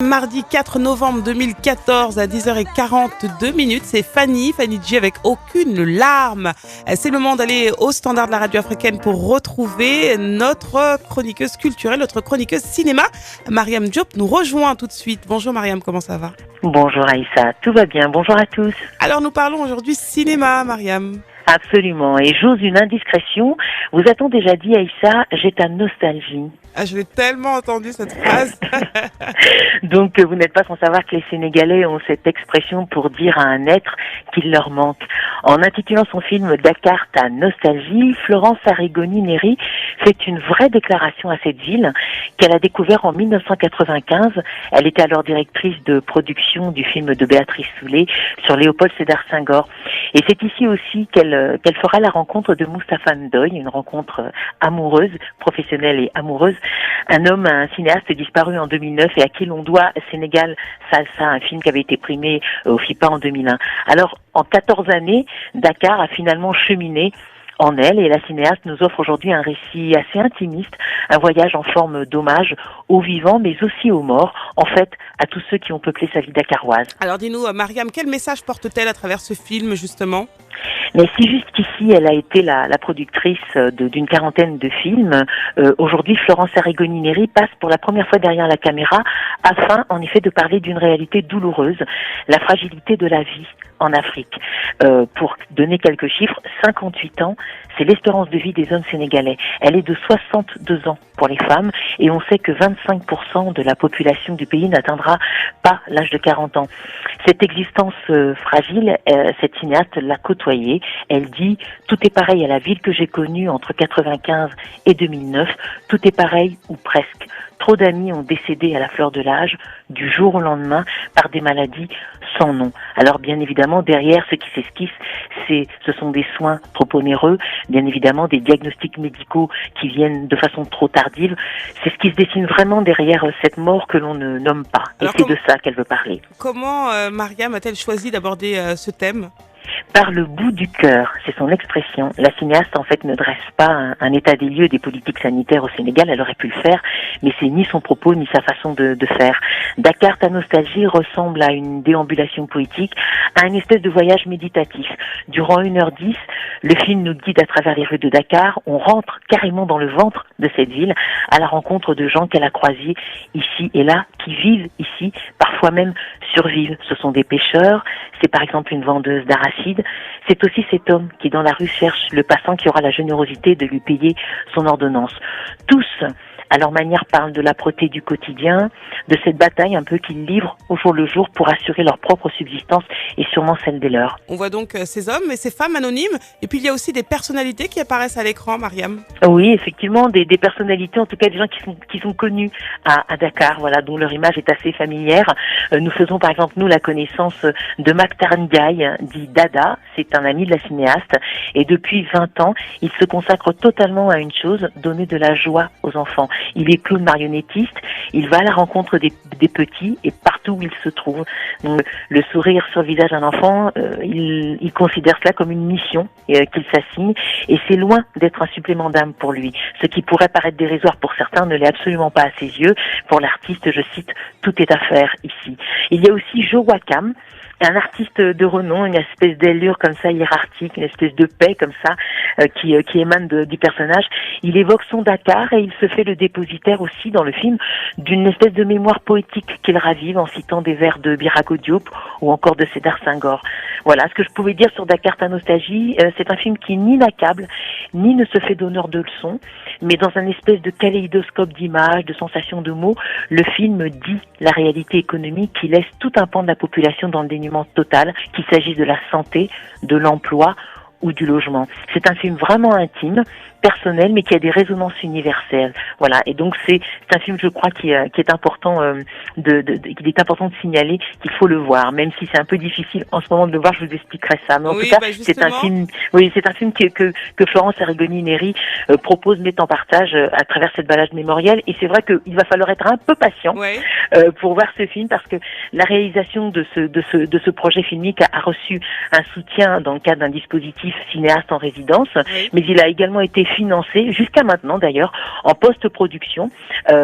mardi 4 novembre 2014 à 10h42. C'est Fanny G avec Aucune larme. C'est le moment d'aller au standard de la radio africaine pour retrouver notre chroniqueuse culturelle, notre chroniqueuse cinéma. Mariam Diop nous rejoint tout de suite. Bonjour Mariam, comment ça va? Bonjour Aïssa, tout va bien, bonjour à tous. Alors nous parlons aujourd'hui cinéma, Mariam. Absolument, et j'ose une indiscrétion. Vous a-t-on déjà dit, Aïssa, j'ai ta nostalgie? Ah, je l'ai tellement entendu cette phrase. Donc, vous n'êtes pas sans savoir que les Sénégalais ont cette expression pour dire à un être qu'il leur manque. En intitulant son film Dakar, ta nostalgie, Florence Arrigoni-Neri fait une vraie déclaration à cette ville qu'elle a découvert en 1995. Elle était alors directrice de production du film de Béatrice Soulet sur Léopold Sédar Senghor. Et c'est ici aussi qu'elle fera la rencontre de Moustapha Ndoye, une rencontre amoureuse, professionnelle et amoureuse. Un homme, un cinéaste disparu en 2009 et à qui l'on doit Sénégal Salsa, un film qui avait été primé au FIPA en 2001. Alors, en 14 années, Dakar a finalement cheminé en elle, et la cinéaste nous offre aujourd'hui un récit assez intimiste, un voyage en forme d'hommage aux vivants, mais aussi aux morts, en fait, à tous ceux qui ont peuplé sa vie dakaroise. Alors dis-nous, Mariam, quel message porte-t-elle à travers ce film, justement ? Mais si jusqu'ici elle a été la productrice d'une quarantaine de films, aujourd'hui Florence Arrigoni-Neri passe pour la première fois derrière la caméra afin en effet de parler d'une réalité douloureuse, la fragilité de la vie en Afrique. Pour donner quelques chiffres, 58 ans, c'est l'espérance de vie des hommes sénégalais. Elle est de 62 ans pour les femmes et on sait que 25% de la population du pays n'atteindra pas l'âge de 40 ans. Cette existence fragile, cette cinéaste l'a côtoyée. Elle dit « Tout est pareil à la ville que j'ai connue entre 95 et 2009. Tout est pareil ou presque. Trop d'amis ont décédé à la fleur de l'âge, du jour au lendemain, par des maladies sans nom. » Alors bien évidemment, derrière ce qui s'esquisse, ce sont des soins trop onéreux, bien évidemment des diagnostics médicaux qui viennent de façon trop tardive. C'est ce qui se dessine vraiment derrière cette mort que l'on ne nomme pas. Alors, et c'est de ça qu'elle veut parler. Comment Mariam a-t-elle choisi d'aborder ce thème ? Par le bout du cœur, c'est son expression. La cinéaste, en fait, ne dresse pas un état des lieux des politiques sanitaires au Sénégal. Elle aurait pu le faire, mais c'est ni son propos, ni sa façon de faire. Dakar, ta nostalgie ressemble à une déambulation poétique, à une espèce de voyage méditatif. Durant 1h10, le film nous guide à travers les rues de Dakar. On rentre carrément dans le ventre de cette ville, à la rencontre de gens qu'elle a croisés ici et là, qui vivent ici, parfois même survivent. Ce sont des pêcheurs, c'est par exemple une vendeuse d'arachides. C'est aussi cet homme qui dans la rue cherche le passant qui aura la générosité de lui payer son ordonnance. Tous, à leur manière, parlent de l'âpreté du quotidien, de cette bataille un peu qu'ils livrent au jour le jour pour assurer leur propre subsistance et sûrement celle des leurs. On voit donc ces hommes et ces femmes anonymes, et puis il y a aussi des personnalités qui apparaissent à l'écran, Mariam. Oui, effectivement, des personnalités, en tout cas des gens qui sont connus à Dakar, voilà, dont leur image est assez familière. Nous faisons par exemple, nous, la connaissance de Maktar Ndiaye, dit Dada, c'est un ami de la cinéaste, et depuis 20 ans, il se consacre totalement à une chose, donner de la joie aux enfants. Il est clown marionnettiste, il va à la rencontre des petits et partout où il se trouve. Donc, le sourire sur le visage d'un enfant, il considère cela comme une mission qu'il s'assigne et c'est loin d'être un supplément d'âme pour lui. Ce qui pourrait paraître dérisoire pour certains ne l'est absolument pas à ses yeux. Pour l'artiste, je cite, tout est à faire ici. Il y a aussi Joe Wakam, un artiste de renom, une espèce d'allure comme ça hiérarchique, une espèce de paix comme ça qui émane du personnage. Il évoque son Dakar et il se fait le dépositaire aussi dans le film d'une espèce de mémoire poétique qu'il ravive en citant des vers de Birago Diop ou encore de Sédar Senghor. Voilà ce que je pouvais dire sur Dakar, ta nostalgie. C'est un film qui ni n'accable, ni ne se fait d'honneur de leçons, mais dans un espèce de kaléidoscope d'images, de sensations, de mots, le film dit la réalité économique qui laisse tout un pan de la population dans le dénuement total, qu'il s'agisse de la santé, de l'emploi ou du logement. C'est un film vraiment intime, personnel, mais qui a des résonances universelles. Voilà. Et donc c'est un film, je crois, qui est important qu'il est important de signaler qu'il faut le voir, même si c'est un peu difficile en ce moment de le voir. Je vous expliquerai ça. Mais en tout cas, c'est un film. Oui, c'est un film que Florence Arrigoni-Neri propose, met en partage à travers cette balade mémorielle. Et c'est vrai qu'il va falloir être un peu patient pour voir ce film parce que la réalisation de ce projet filmique a reçu un soutien dans le cadre d'un dispositif collectif Cinéaste en résidence, Oui. mais il a également été financé, jusqu'à maintenant d'ailleurs, en post-production,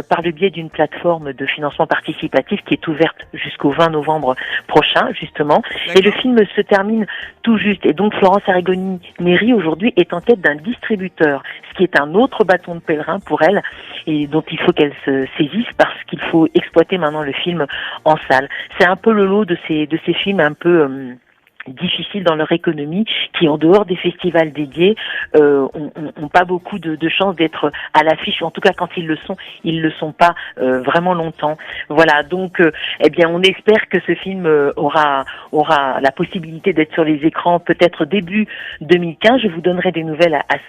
par le biais d'une plateforme de financement participatif qui est ouverte jusqu'au 20 novembre prochain, justement. Et le film se termine tout juste. Et donc Florence Arrigoni-Néry, aujourd'hui, est en quête d'un distributeur, ce qui est un autre bâton de pèlerin pour elle, et dont il faut qu'elle se saisisse parce qu'il faut exploiter maintenant le film en salle. C'est un peu le lot de ces films un peu difficiles dans leur économie, qui en dehors des festivals dédiés ont pas beaucoup de chances d'être à l'affiche, ou en tout cas quand ils le sont pas vraiment longtemps. Voilà, donc eh bien on espère que ce film aura la possibilité d'être sur les écrans peut-être début 2015. Je vous donnerai des nouvelles à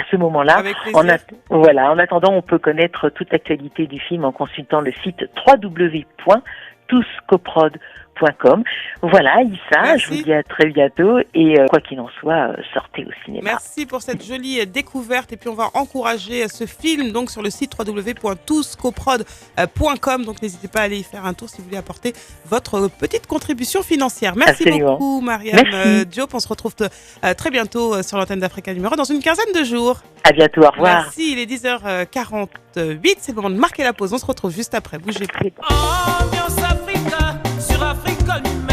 ce moment-là. Avec plaisir. En attendant, on peut connaître toute l'actualité du film en consultant le site www.touscoprod.com. Voilà, Issa, Merci. je vous dis à très bientôt et quoi qu'il en soit, sortez au cinéma. Merci pour cette jolie découverte et puis on va encourager ce film donc sur le site www.touscoprod.com, donc n'hésitez pas à aller y faire un tour si vous voulez apporter votre petite contribution financière. Merci Absolument. beaucoup Mariam Diop, on se retrouve très bientôt sur l'antenne d'Africa Numéro dans une quinzaine de jours. À bientôt, au revoir. Merci, il est 10h48, c'est le moment de marquer la pause, on se retrouve juste après, bougez pas. Ambiance Africa sur Africa Numéro.